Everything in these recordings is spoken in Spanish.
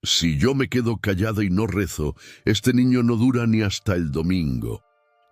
Si yo me quedo callada y no rezo, este niño no dura ni hasta el domingo,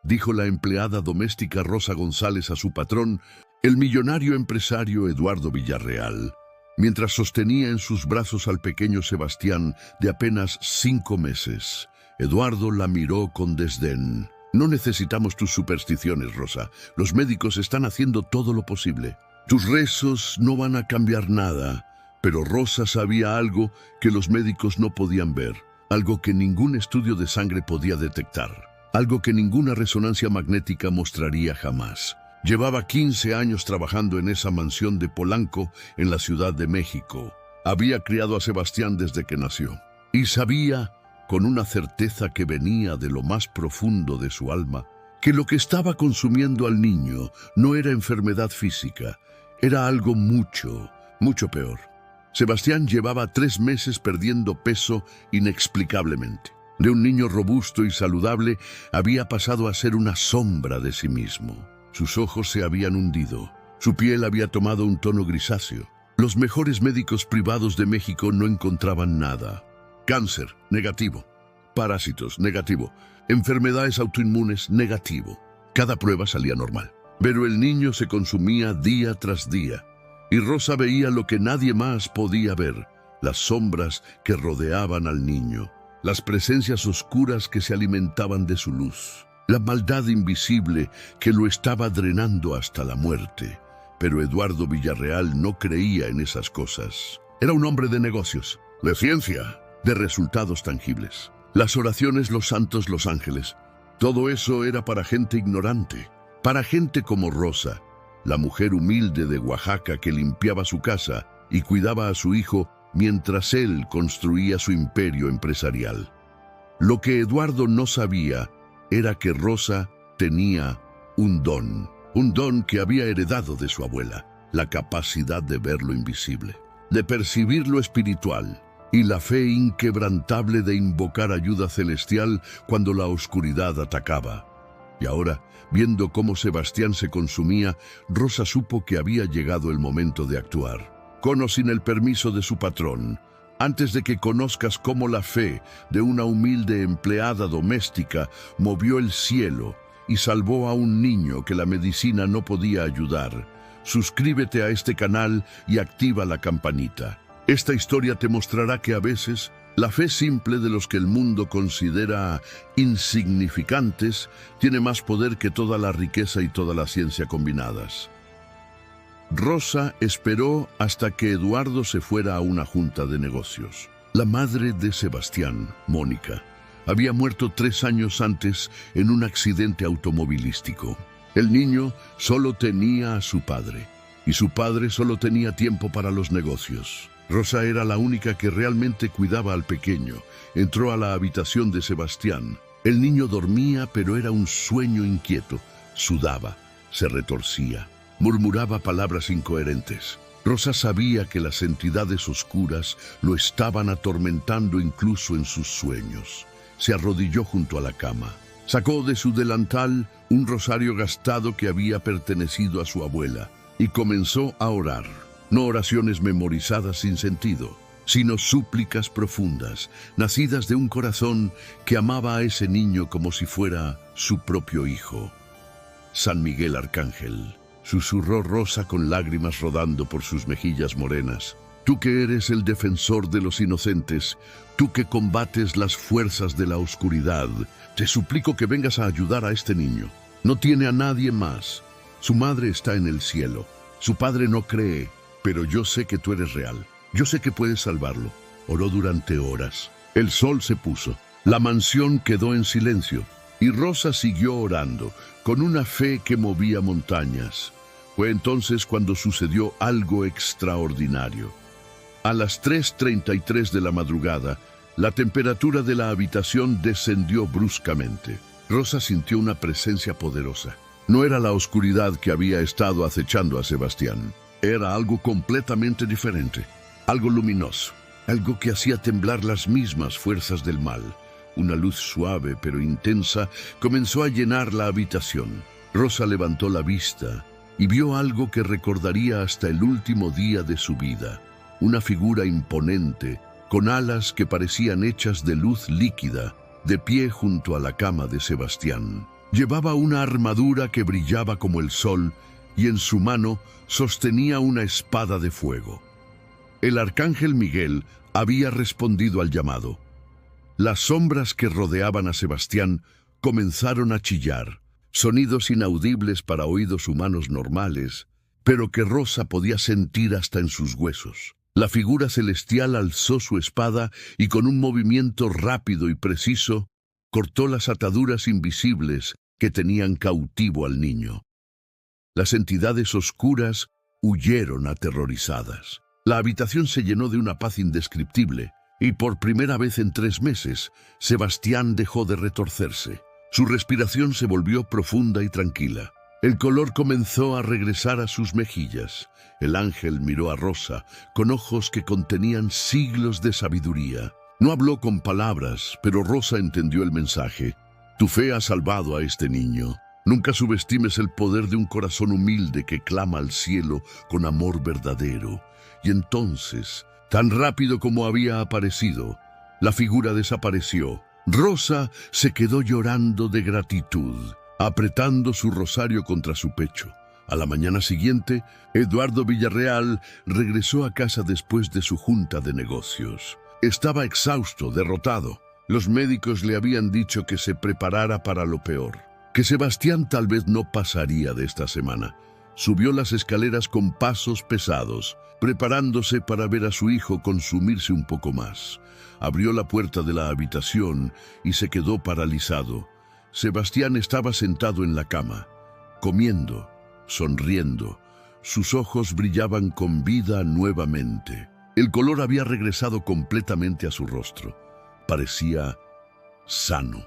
dijo la empleada doméstica Rosa González a su patrón, el millonario empresario Eduardo Villarreal, mientras sostenía en sus brazos al pequeño Sebastián de apenas 5 meses. Eduardo la miró con desdén. No necesitamos tus supersticiones, Rosa. Los médicos están haciendo todo lo posible. Tus rezos no van a cambiar nada. Pero Rosa sabía algo que los médicos no podían ver, algo que ningún estudio de sangre podía detectar, algo que ninguna resonancia magnética mostraría jamás. Llevaba 15 años trabajando en esa mansión de Polanco, en la Ciudad de México. Había criado a Sebastián desde que nació, y sabía, con una certeza que venía de lo más profundo de su alma, que lo que estaba consumiendo al niño no era enfermedad física, era algo mucho, mucho peor. Sebastián llevaba 3 meses perdiendo peso inexplicablemente. De un niño robusto y saludable, había pasado a ser una sombra de sí mismo. Sus ojos se habían hundido, su piel había tomado un tono grisáceo. Los mejores médicos privados de México no encontraban nada. Cáncer, negativo. Parásitos, negativo. Enfermedades autoinmunes, negativo. Cada prueba salía normal. Pero el niño se consumía día tras día. Y Rosa veía lo que nadie más podía ver, las sombras que rodeaban al niño, las presencias oscuras que se alimentaban de su luz, la maldad invisible que lo estaba drenando hasta la muerte. Pero Eduardo Villarreal no creía en esas cosas. Era un hombre de negocios, de ciencia, de resultados tangibles. Las oraciones, los santos, los ángeles, todo eso era para gente ignorante, para gente como Rosa, la mujer humilde de Oaxaca que limpiaba su casa y cuidaba a su hijo mientras él construía su imperio empresarial. Lo que Eduardo no sabía era que Rosa tenía un don que había heredado de su abuela, la capacidad de ver lo invisible, de percibir lo espiritual y la fe inquebrantable de invocar ayuda celestial cuando la oscuridad atacaba. Y ahora, viendo cómo Sebastián se consumía, Rosa supo que había llegado el momento de actuar. Con o sin el permiso de su patrón, antes de que conozcas cómo la fe de una humilde empleada doméstica movió el cielo y salvó a un niño que la medicina no podía ayudar, suscríbete a este canal y activa la campanita. Esta historia te mostrará que a veces la fe simple de los que el mundo considera insignificantes tiene más poder que toda la riqueza y toda la ciencia combinadas. Rosa esperó hasta que Eduardo se fuera a una junta de negocios. La madre de Sebastián, Mónica, había muerto 3 años antes en un accidente automovilístico. El niño solo tenía a su padre, y su padre solo tenía tiempo para los negocios. Rosa era la única que realmente cuidaba al pequeño. Entró a la habitación de Sebastián. El niño dormía, pero era un sueño inquieto. Sudaba, se retorcía, murmuraba palabras incoherentes. Rosa sabía que las entidades oscuras lo estaban atormentando incluso en sus sueños. Se arrodilló junto a la cama. Sacó de su delantal un rosario gastado que había pertenecido a su abuela y comenzó a orar. No oraciones memorizadas sin sentido, sino súplicas profundas, nacidas de un corazón que amaba a ese niño como si fuera su propio hijo. San Miguel Arcángel, susurró Rosa con lágrimas rodando por sus mejillas morenas. Tú que eres el defensor de los inocentes, tú que combates las fuerzas de la oscuridad, te suplico que vengas a ayudar a este niño. No tiene a nadie más. Su madre está en el cielo. Su padre no cree. Pero yo sé que tú eres real. Yo sé que puedes salvarlo. Oró durante horas. El sol se puso. La mansión quedó en silencio. Y Rosa siguió orando, con una fe que movía montañas. Fue entonces cuando sucedió algo extraordinario. A las 3:33 de la madrugada, la temperatura de la habitación descendió bruscamente. Rosa sintió una presencia poderosa. No era la oscuridad que había estado acechando a Sebastián. Era algo completamente diferente, algo luminoso, algo que hacía temblar las mismas fuerzas del mal. Una luz suave pero intensa comenzó a llenar la habitación. Rosa levantó la vista y vio algo que recordaría hasta el último día de su vida. Una figura imponente, con alas que parecían hechas de luz líquida, de pie junto a la cama de Sebastián. Llevaba una armadura que brillaba como el sol y en su mano sostenía una espada de fuego. El arcángel Miguel había respondido al llamado. Las sombras que rodeaban a Sebastián comenzaron a chillar, sonidos inaudibles para oídos humanos normales, pero que Rosa podía sentir hasta en sus huesos. La figura celestial alzó su espada y con un movimiento rápido y preciso cortó las ataduras invisibles que tenían cautivo al niño. Las entidades oscuras huyeron aterrorizadas. La habitación se llenó de una paz indescriptible y por primera vez en 3 meses, Sebastián dejó de retorcerse. Su respiración se volvió profunda y tranquila. El color comenzó a regresar a sus mejillas. El ángel miró a Rosa con ojos que contenían siglos de sabiduría. No habló con palabras, pero Rosa entendió el mensaje. Tu fe ha salvado a este niño. Nunca subestimes el poder de un corazón humilde que clama al cielo con amor verdadero. Y entonces, tan rápido como había aparecido, la figura desapareció. Rosa se quedó llorando de gratitud, apretando su rosario contra su pecho. A la mañana siguiente, Eduardo Villarreal regresó a casa después de su junta de negocios. Estaba exhausto, derrotado. Los médicos le habían dicho que se preparara para lo peor, que Sebastián tal vez no pasaría de esta semana. Subió las escaleras con pasos pesados, preparándose para ver a su hijo consumirse un poco más. Abrió la puerta de la habitación y se quedó paralizado. Sebastián estaba sentado en la cama, comiendo, sonriendo. Sus ojos brillaban con vida nuevamente. El color había regresado completamente a su rostro. Parecía sano,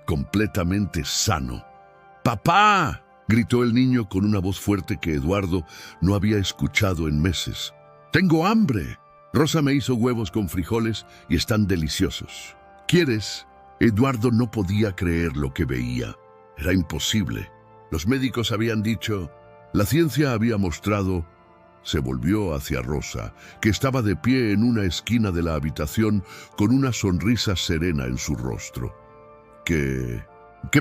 completamente sano. ¡Papá!, gritó el niño con una voz fuerte que Eduardo no había escuchado en meses. ¡Tengo hambre! Rosa me hizo huevos con frijoles y están deliciosos. ¿Quieres? Eduardo no podía creer lo que veía. Era imposible. Los médicos habían dicho, la ciencia había mostrado. Se volvió hacia Rosa, que estaba de pie en una esquina de la habitación con una sonrisa serena en su rostro. ¿Qué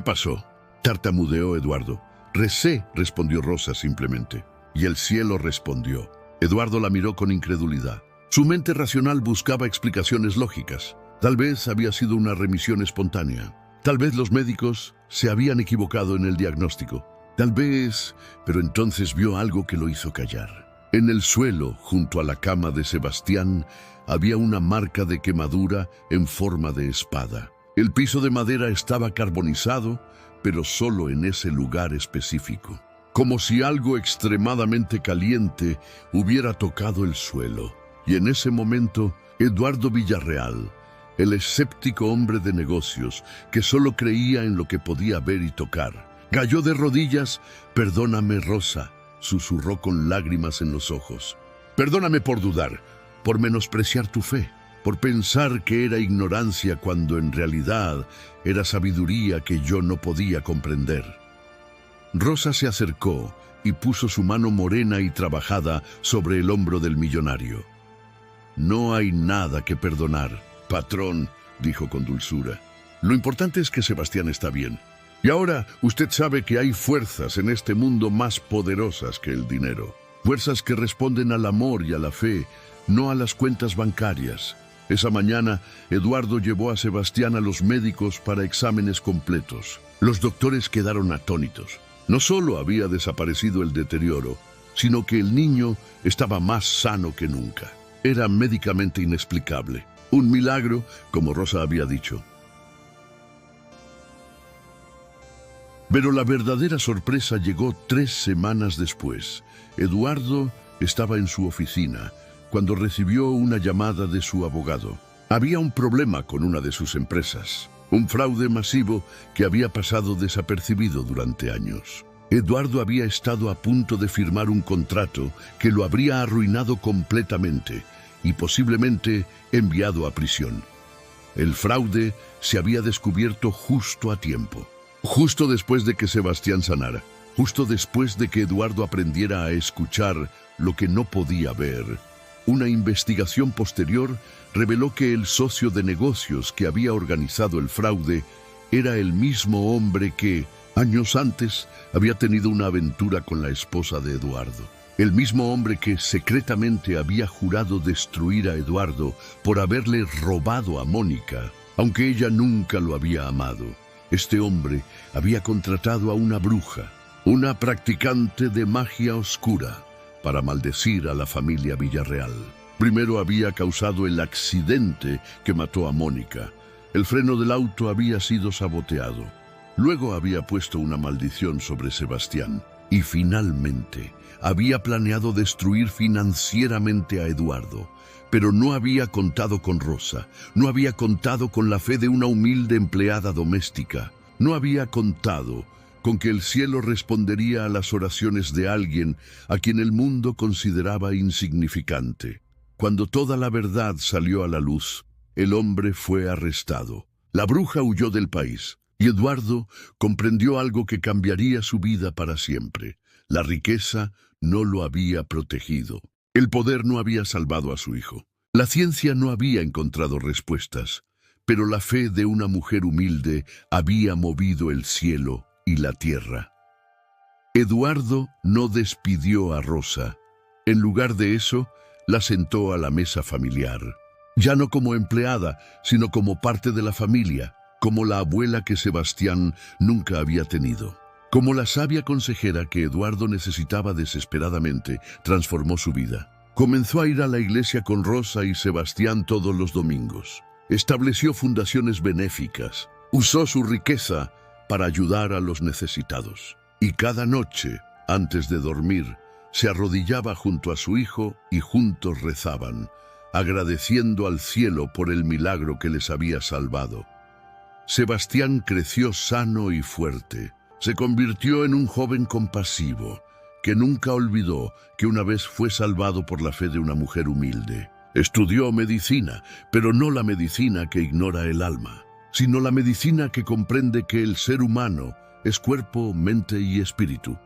pasó?, tartamudeó Eduardo. Recé, respondió Rosa simplemente. Y el cielo respondió. Eduardo la miró con incredulidad. Su mente racional buscaba explicaciones lógicas. Tal vez había sido una remisión espontánea. Tal vez los médicos se habían equivocado en el diagnóstico. Tal vez, pero entonces vio algo que lo hizo callar. En el suelo, junto a la cama de Sebastián, había una marca de quemadura en forma de espada. El piso de madera estaba carbonizado, pero solo en ese lugar específico. Como si algo extremadamente caliente hubiera tocado el suelo. Y en ese momento, Eduardo Villarreal, el escéptico hombre de negocios que solo creía en lo que podía ver y tocar, cayó de rodillas. Perdóname, Rosa, susurró con lágrimas en los ojos. Perdóname por dudar, por menospreciar tu fe, por pensar que era ignorancia cuando en realidad era sabiduría que yo no podía comprender. Rosa se acercó y puso su mano morena y trabajada sobre el hombro del millonario. No hay nada que perdonar, patrón, dijo con dulzura. Lo importante es que Sebastián está bien. Y ahora usted sabe que hay fuerzas en este mundo más poderosas que el dinero. Fuerzas que responden al amor y a la fe, no a las cuentas bancarias. Esa mañana, Eduardo llevó a Sebastián a los médicos para exámenes completos. Los doctores quedaron atónitos. No solo había desaparecido el deterioro, sino que el niño estaba más sano que nunca. Era médicamente inexplicable. Un milagro, como Rosa había dicho. Pero la verdadera sorpresa llegó 3 semanas después. Eduardo estaba en su oficina cuando recibió una llamada de su abogado. Había un problema con una de sus empresas, un fraude masivo que había pasado desapercibido durante años. Eduardo había estado a punto de firmar un contrato que lo habría arruinado completamente y posiblemente enviado a prisión. El fraude se había descubierto justo a tiempo. Justo después de que Sebastián sanara, justo después de que Eduardo aprendiera a escuchar lo que no podía ver, una investigación posterior reveló que el socio de negocios que había organizado el fraude era el mismo hombre que, años antes, había tenido una aventura con la esposa de Eduardo. El mismo hombre que secretamente había jurado destruir a Eduardo por haberle robado a Mónica, aunque ella nunca lo había amado. Este hombre había contratado a una bruja, una practicante de magia oscura, para maldecir a la familia Villarreal. Primero había causado el accidente que mató a Mónica. El freno del auto había sido saboteado. Luego había puesto una maldición sobre Sebastián. Y finalmente había planeado destruir financieramente a Eduardo. Pero no había contado con Rosa, no había contado con la fe de una humilde empleada doméstica, no había contado con que el cielo respondería a las oraciones de alguien a quien el mundo consideraba insignificante. Cuando toda la verdad salió a la luz, el hombre fue arrestado. La bruja huyó del país, y Eduardo comprendió algo que cambiaría su vida para siempre. La riqueza no lo había protegido. El poder no había salvado a su hijo. La ciencia no había encontrado respuestas, pero la fe de una mujer humilde había movido el cielo y la tierra. Eduardo no despidió a Rosa. En lugar de eso, la sentó a la mesa familiar. Ya no como empleada, sino como parte de la familia, como la abuela que Sebastián nunca había tenido. Como la sabia consejera que Eduardo necesitaba desesperadamente, transformó su vida. Comenzó a ir a la iglesia con Rosa y Sebastián todos los domingos. Estableció fundaciones benéficas. Usó su riqueza para ayudar a los necesitados. Y cada noche, antes de dormir, se arrodillaba junto a su hijo y juntos rezaban, agradeciendo al cielo por el milagro que les había salvado. Sebastián creció sano y fuerte. Se convirtió en un joven compasivo, que nunca olvidó que una vez fue salvado por la fe de una mujer humilde. Estudió medicina, pero no la medicina que ignora el alma, sino la medicina que comprende que el ser humano es cuerpo, mente y espíritu.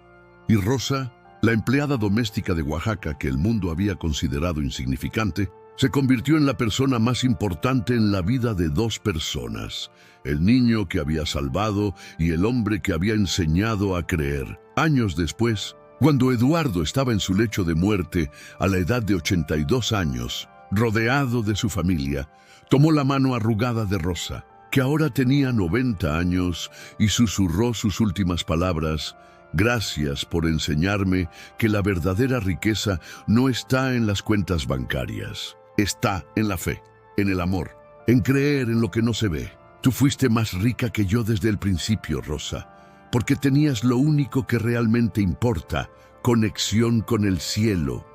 Y Rosa, la empleada doméstica de Oaxaca que el mundo había considerado insignificante, se convirtió en la persona más importante en la vida de dos personas, el niño que había salvado y el hombre que había enseñado a creer. Años después, cuando Eduardo estaba en su lecho de muerte a la edad de 82 años, rodeado de su familia, tomó la mano arrugada de Rosa, que ahora tenía 90 años, y susurró sus últimas palabras: «Gracias por enseñarme que la verdadera riqueza no está en las cuentas bancarias. Está en la fe, en el amor, en creer en lo que no se ve. Tú fuiste más rica que yo desde el principio, Rosa, porque tenías lo único que realmente importa: conexión con el cielo».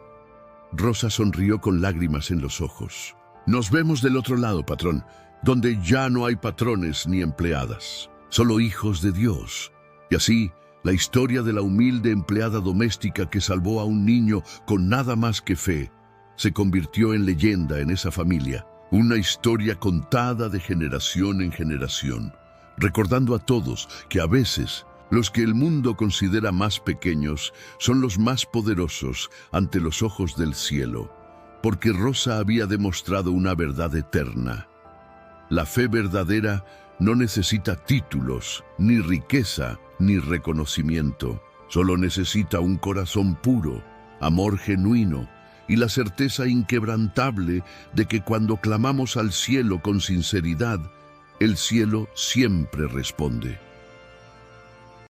Rosa sonrió con lágrimas en los ojos. «Nos vemos del otro lado, patrón, donde ya no hay patrones ni empleadas, solo hijos de Dios». Y así, la historia de la humilde empleada doméstica que salvó a un niño con nada más que fe se convirtió en leyenda en esa familia, una historia contada de generación en generación, recordando a todos que a veces los que el mundo considera más pequeños son los más poderosos ante los ojos del cielo, porque Rosa había demostrado una verdad eterna. La fe verdadera no necesita títulos, ni riqueza, ni reconocimiento. Solo necesita un corazón puro, amor genuino y la certeza inquebrantable de que cuando clamamos al cielo con sinceridad, el cielo siempre responde.